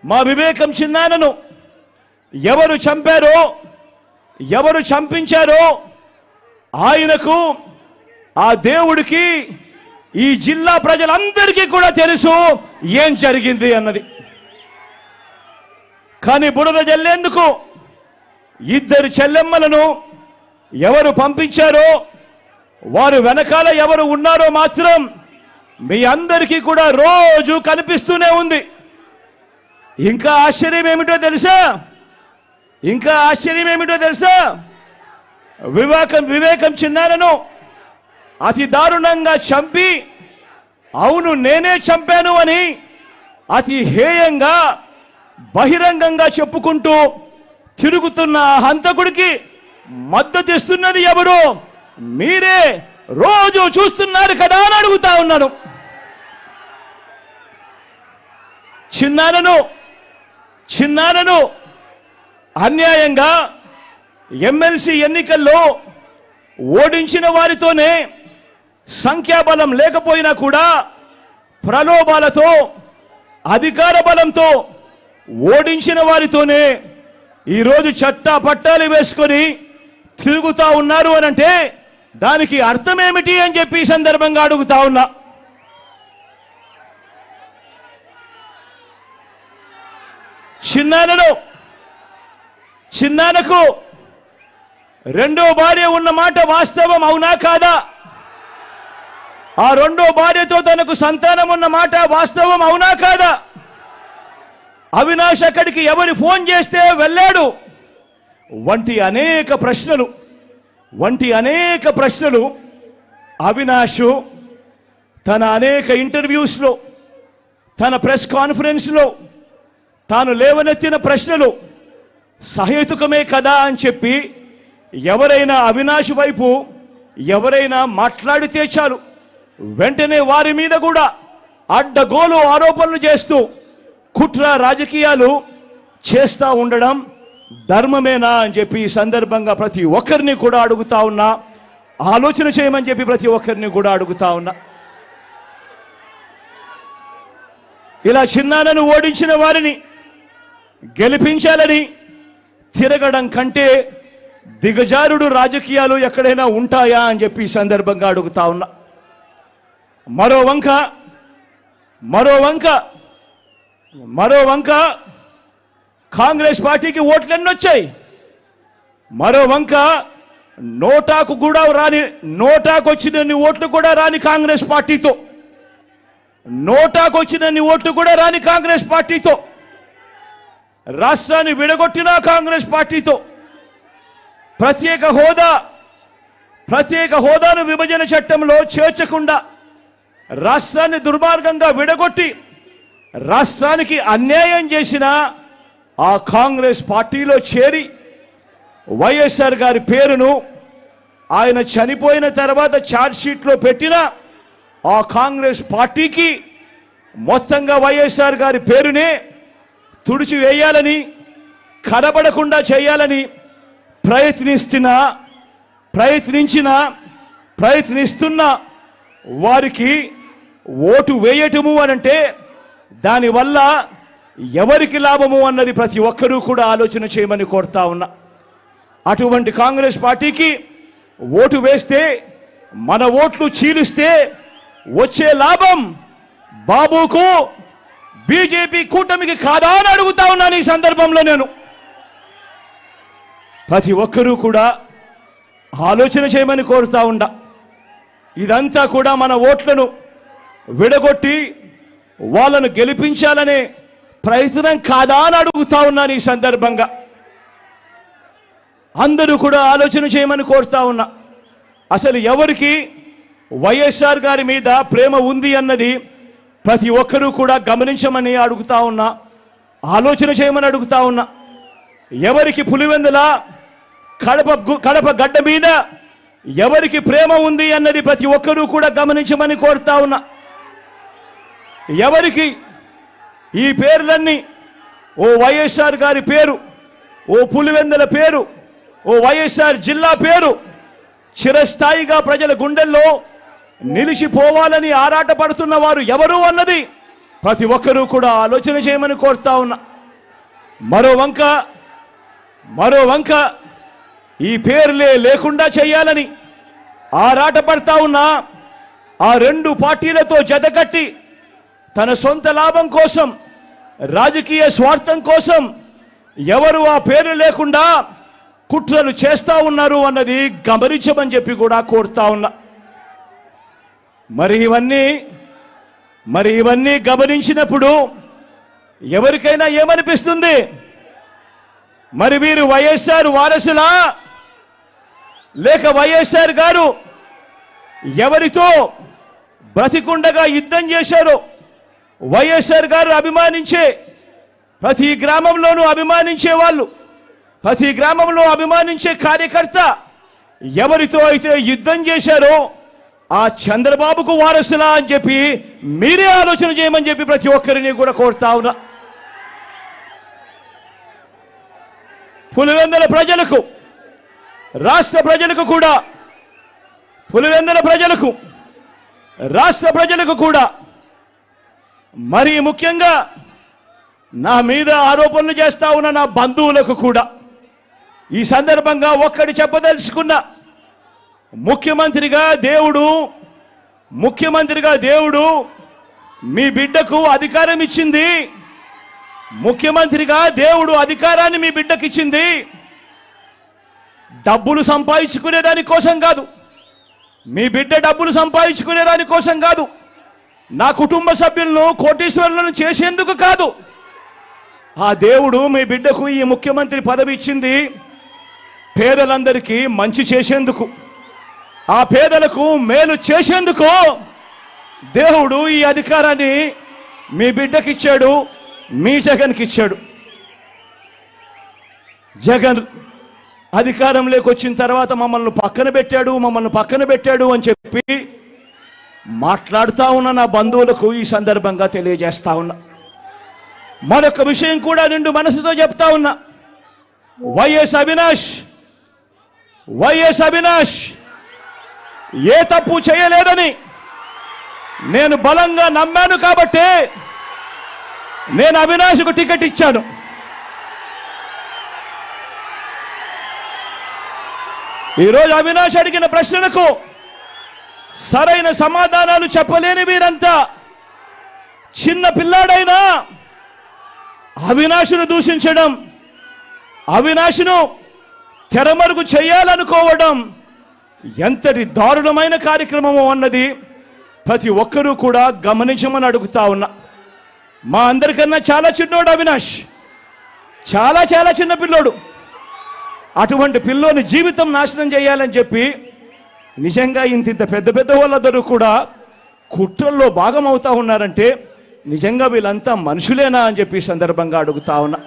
మా వివేకం చిన్నానను ఎవరు చంపారో, ఎవరు చంపించారో ఆయనకు, ఆ దేవుడికి, ఈ జిల్లా ప్రజలందరికీ కూడా తెలుసు ఏం జరిగింది అన్నది. కానీ బురద జల్లేందుకు ఇద్దరు చెల్లెమ్మలను ఎవరు పంపించారో, వారు వెనకాల ఎవరు ఉన్నారో మాత్రం మీ అందరికీ కూడా రోజు కనిపిస్తూనే ఉంది. ఇంకా ఆశ్చర్యం ఏమిటో తెలుసా? వివేకం చిన్నారను అతి దారుణంగా చంపి, అవును నేనే చంపాను అని అతి హేయంగా బహిరంగంగా చెప్పుకుంటూ తిరుగుతున్న హంతకుడికి మద్దతు ఇస్తున్నది ఎవరు? మీరే రోజు చూస్తున్నారు కదా అని అడుగుతా ఉన్నాను. చిన్నారను అన్యాయంగా ఎమ్మెల్సీ ఎన్నికల్లో ఓడించిన వారితోనే, సంఖ్యాబలం లేకపోయినా కూడా ప్రలోభాలతో, అధికార బలంతో ఓడించిన వారితోనే ఈరోజు చట్టా పట్టాలు వేసుకొని తిరుగుతా ఉన్నారు అనంటే దానికి అర్థమేమిటి అని చెప్పి ఈ సందర్భంగా అడుగుతా ఉన్నా. చిన్నానకు రెండో భార్య ఉన్న మాట వాస్తవం అవునా కాదా? ఆ రెండో భార్యతో తనకు సంతానం ఉన్న మాట వాస్తవం అవునా కాదా? అవినాష్ అక్కడికి ఎవరు ఫోన్ చేస్తే వెళ్ళాడు వంటి అనేక ప్రశ్నలు అవినాష్ తన అనేక ఇంటర్వ్యూస్లో, తన ప్రెస్ కాన్ఫరెన్స్లో తాను లేవనెత్తిన ప్రశ్నలు సహేతుకమే కదా అని చెప్పి ఎవరైనా అవినాష్ వైపు ఎవరైనా మాట్లాడితే చాలు వెంటనే వారి మీద కూడా అడ్డగోలు ఆరోపణలు చేస్తూ కుట్ర రాజకీయాలు చేస్తా ఉండడం ధర్మమేనా అని చెప్పి ఈ సందర్భంగా ప్రతి ఒక్కరిని కూడా అడుగుతా ఉన్నా. ఆలోచన చేయమని చెప్పి ప్రతి ఒక్కరిని కూడా అడుగుతా ఉన్నా. ఇలా చిన్నానను ఓడించిన వారిని గెలిపించాలని తిరగడం కంటే దిగజారుడు రాజకీయాలు ఎక్కడైనా ఉంటాయా అని చెప్పి ఈ సందర్భంగా అడుగుతా ఉన్నా. మరో వంక కాంగ్రెస్ పార్టీకి ఓట్లు ఎన్నొచ్చాయి. మరో వంక నోటాకు వచ్చినన్ని ఓట్లు కూడా రాని కాంగ్రెస్ పార్టీతో, రాష్ట్రాన్ని విడగొట్టిన కాంగ్రెస్ పార్టీతో, ప్రత్యేక హోదాను విభజన చట్టంలో చేర్చకుండా రాష్ట్రాన్ని దుర్మార్గంగా విడగొట్టి రాష్ట్రానికి అన్యాయం చేసిన ఆ కాంగ్రెస్ పార్టీలో చేరి వైఎస్ఆర్ గారి పేరును ఆయన చనిపోయిన తర్వాత ఛార్జ్షీట్లో పెట్టిన ఆ కాంగ్రెస్ పార్టీకి మొత్తంగా వైఎస్ఆర్ గారి పేరునే తుడిచివేయాలని, కనబడకుండా చేయాలని ప్రయత్నిస్తున్న వారికి ఓటు వేయటము అనంటే దానివల్ల ఎవరికి లాభము అన్నది ప్రతి ఒక్కరూ కూడా ఆలోచన చేయమని కోరుతా ఉన్నా. అటువంటి కాంగ్రెస్ పార్టీకి ఓటు వేస్తే, మన ఓట్లు చీలిస్తే వచ్చే లాభం బాబుకు, బీజేపీ కూటమికి కాదా అని అడుగుతా ఉన్నాను. ఈ సందర్భంలో నేను ప్రతి ఒక్కరూ కూడా ఆలోచన చేయమని కోరుతా ఉన్నా. ఇదంతా కూడా మన ఓట్లను విడగొట్టి వాళ్ళను గెలిపించాలనే ప్రయత్నం కాదా అని అడుగుతా ఉన్నాను. ఈ సందర్భంగా అందరూ కూడా ఆలోచన చేయమని కోరుతా ఉన్నా. అసలు ఎవరికి వైఎస్ఆర్ గారి మీద ప్రేమ ఉంది అన్నది ప్రతి ఒక్కరూ కూడా గమనించమని అడుగుతా ఉన్నా, ఆలోచన చేయమని అడుగుతా ఉన్నా. ఎవరికి పులివెందుల కడప గడ్డ మీద ఎవరికి ప్రేమ ఉంది అన్నది ప్రతి ఒక్కరూ కూడా గమనించమని కోరుతా ఉన్నా. ఎవరికి ఈ పేర్లన్నీ, ఓ వైఎస్ఆర్ గారి పేరు, ఓ పులివెందుల పేరు, ఓ వైఎస్ఆర్ జిల్లా పేరు చిరస్థాయిగా ప్రజల గుండెల్లో నిలిచిపోవాలని ఆరాటపడుతున్న వారు ఎవరు అన్నది ప్రతి ఒక్కరూ కూడా ఆలోచన చేయమని కోరుతా ఉన్నా. మరో వంక ఈ పేర్లే లేకుండా చేయాలని ఆరాటపడతా ఉన్నా ఆ రెండు పార్టీలతో జతకట్టి తన సొంత లాభం కోసం, రాజకీయ స్వార్థం కోసం ఎవరు ఆ పేరు లేకుండా కుట్రలు చేస్తా ఉన్నారు అన్నది గమనించమని చెప్పి కూడా కోరుతా ఉన్నా. మరి ఇవన్నీ గమనించినప్పుడు ఎవరికైనా ఏమనిపిస్తుంది? మరి వీరు వైఎస్ఆర్ వారసులా, లేక వైఎస్ఆర్ గారు ఎవరితో బ్రతికుండగా యుద్ధం చేశారో, వైఎస్ఆర్ గారు అభిమానించే ప్రతి గ్రామంలోనూ అభిమానించే వాళ్ళు, ప్రతి గ్రామంలో అభిమానించే కార్యకర్త ఎవరితో అయితే యుద్ధం చేశారో ఆ చంద్రబాబుకు వారసులా అని చెప్పి మీరే ఆలోచన చేయమని చెప్పి ప్రతి ఒక్కరిని కూడా కోరుతా ఉన్నా. పులివెందుల ప్రజలకు, రాష్ట్ర ప్రజలకు కూడా, పులివెందుల ప్రజలకు, రాష్ట్ర ప్రజలకు కూడా, మరీ ముఖ్యంగా నా మీద ఆరోపణలు చేస్తా ఉన్న నా బంధువులకు కూడా ఈ సందర్భంగా ఒక్కటి చెప్పదలుచుకున్నా. ముఖ్యమంత్రిగా దేవుడు మీ బిడ్డకు అధికారం ఇచ్చింది. ముఖ్యమంత్రిగా దేవుడు అధికారాన్ని మీ బిడ్డకి ఇచ్చింది డబ్బులు సంపాదించుకునే దానికోసం కాదు, మీ బిడ్డ డబ్బులు సంపాదించుకునే దానికోసం కాదు, నా కుటుంబ సభ్యులను కోటీశ్వరులను చేసేందుకు కాదు. ఆ దేవుడు మీ బిడ్డకు ఈ ముఖ్యమంత్రి పదవి ఇచ్చింది పేదలందరికీ మంచి చేసేందుకు, ఆ పేదలకు మేలు చేసేందుకు దేవుడు ఈ అధికారాన్ని మీ బిడ్డకిచ్చాడు, మీ జగన్కి ఇచ్చాడు. జగన్ అధికారంలోకి వచ్చిన తర్వాత మమ్మల్ని పక్కన పెట్టాడు అని చెప్పి మాట్లాడుతా ఉన్న నా బంధువులకు ఈ సందర్భంగా తెలియజేస్తా ఉన్నా. మరొక విషయం కూడా నిండు మనసుతో చెప్తా ఉన్నా. వైఎస్ అవినాష్ ఏ తప్పు చేయలేదని నేను బలంగా నమ్మాను కాబట్టే నేను అవినాష్కు టికెట్ ఇచ్చాను. ఈరోజు అవినాష్ అడిగిన ప్రశ్నలకు సరైన సమాధానాలు చెప్పలేని వీరంతా చిన్న పిల్లాడైనా అవినాష్ను దూషించడం, అవినాష్ను తెరమరుగు చేయాలనుకోవడం ఎంతటి దారుణమైన కార్యక్రమమో అన్నది ప్రతి ఒక్కరూ కూడా గమనించమని అడుగుతా ఉన్నా. మా అందరికన్నా చాలా చిన్నోడు అవినాష్, చాలా చిన్న పిల్లోడు. అటువంటి పిల్లోని జీవితం నాశనం చేయాలని చెప్పి నిజంగా ఇంత పెద్ద వాళ్ళందరూ కూడా కుట్రల్లో భాగమవుతా ఉన్నారంటే నిజంగా వీళ్ళంతా మనుషులేనా అని చెప్పి సందర్భంగా అడుగుతా ఉన్నా.